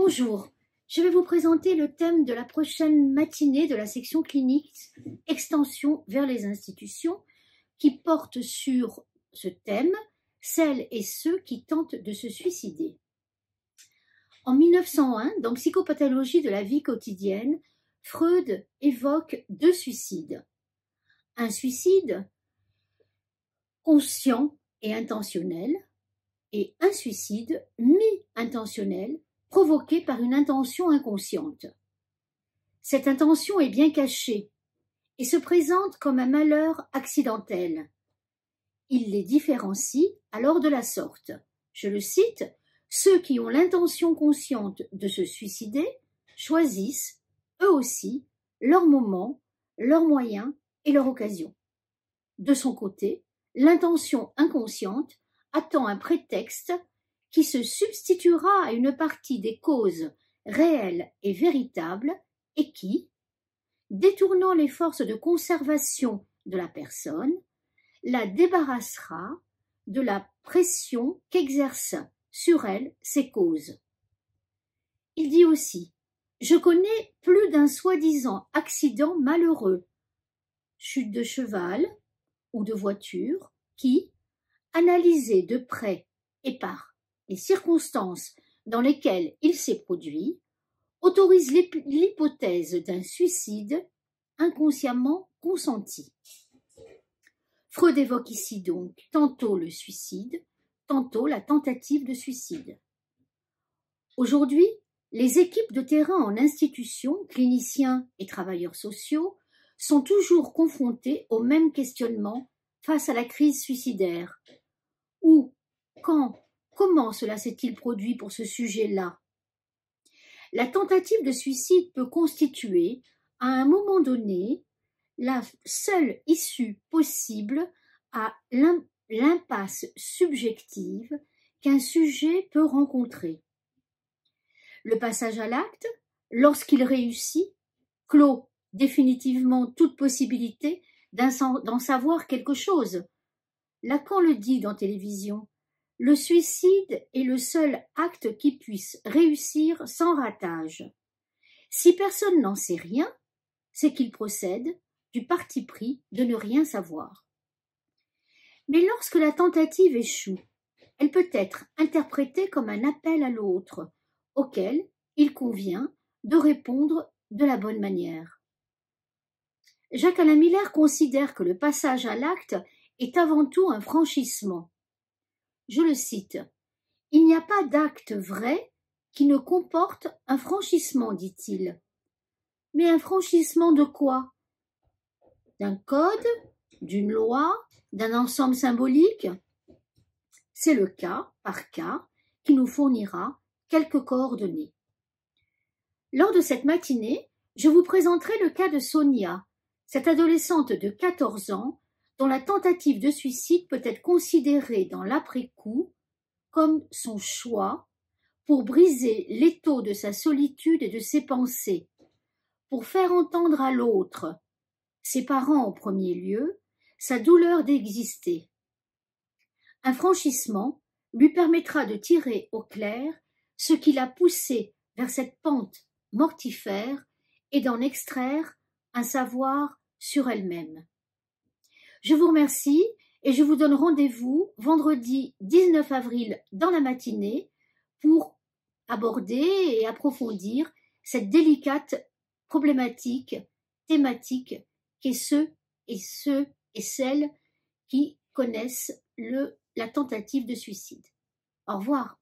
Bonjour, je vais vous présenter le thème de la prochaine matinée de la section clinique Extension vers les institutions qui porte sur ce thème, celles et ceux qui tentent de se suicider. En 1901, dans Psychopathologie de la vie quotidienne, Freud évoque deux suicides. Un suicide conscient et intentionnel et un suicide mi-intentionnel provoqué par une intention inconsciente. Cette intention est bien cachée et se présente comme un malheur accidentel. Il les différencie alors de la sorte. Je le cite, « Ceux qui ont l'intention consciente de se suicider choisissent, eux aussi, leur moment, leurs moyens et leur occasion. » De son côté, l'intention inconsciente attend un prétexte qui se substituera à une partie des causes réelles et véritables et qui, détournant les forces de conservation de la personne, la débarrassera de la pression qu'exercent sur elle ces causes. Il dit aussi « Je connais plus d'un soi-disant accident malheureux, chute de cheval ou de voiture, qui, analysé de près et par les circonstances dans lesquelles il s'est produit, autorise l'hypothèse d'un suicide inconsciemment consenti. » Freud évoque ici donc tantôt le suicide, tantôt la tentative de suicide. Aujourd'hui, les équipes de terrain en institution, cliniciens et travailleurs sociaux, sont toujours confrontées au même questionnement face à la crise suicidaire. Où, quand, comment cela s'est-il produit pour ce sujet-là? La tentative de suicide peut constituer, à un moment donné, la seule issue possible à l'impasse subjective qu'un sujet peut rencontrer. Le passage à l'acte, lorsqu'il réussit, clôt définitivement toute possibilité d'en savoir quelque chose. Lacan le dit dans Télévision, le suicide est le seul acte qui puisse réussir sans ratage. Si personne n'en sait rien, c'est qu'il procède du parti pris de ne rien savoir. Mais lorsque la tentative échoue, elle peut être interprétée comme un appel à l'autre, auquel il convient de répondre de la bonne manière. Jacques-Alain Miller considère que le passage à l'acte est avant tout un franchissement. Je le cite, « Il n'y a pas d'acte vrai qui ne comporte un franchissement, dit-il. Mais un franchissement de quoi? D'un code, d'une loi, d'un ensemble symbolique? C'est le cas, par cas, qui nous fournira quelques coordonnées. » Lors de cette matinée, je vous présenterai le cas de Sonia, cette adolescente de 14 ans dont la tentative de suicide peut être considérée dans l'après-coup comme son choix pour briser l'étau de sa solitude et de ses pensées, pour faire entendre à l'autre, ses parents en premier lieu, sa douleur d'exister. Un franchissement lui permettra de tirer au clair ce qui l'a poussé vers cette pente mortifère et d'en extraire un savoir sur elle-même. Je vous remercie et je vous donne rendez-vous vendredi 19 avril dans la matinée pour aborder et approfondir cette délicate problématique, thématique qu'est ceux et celles qui connaissent la tentative de suicide. Au revoir.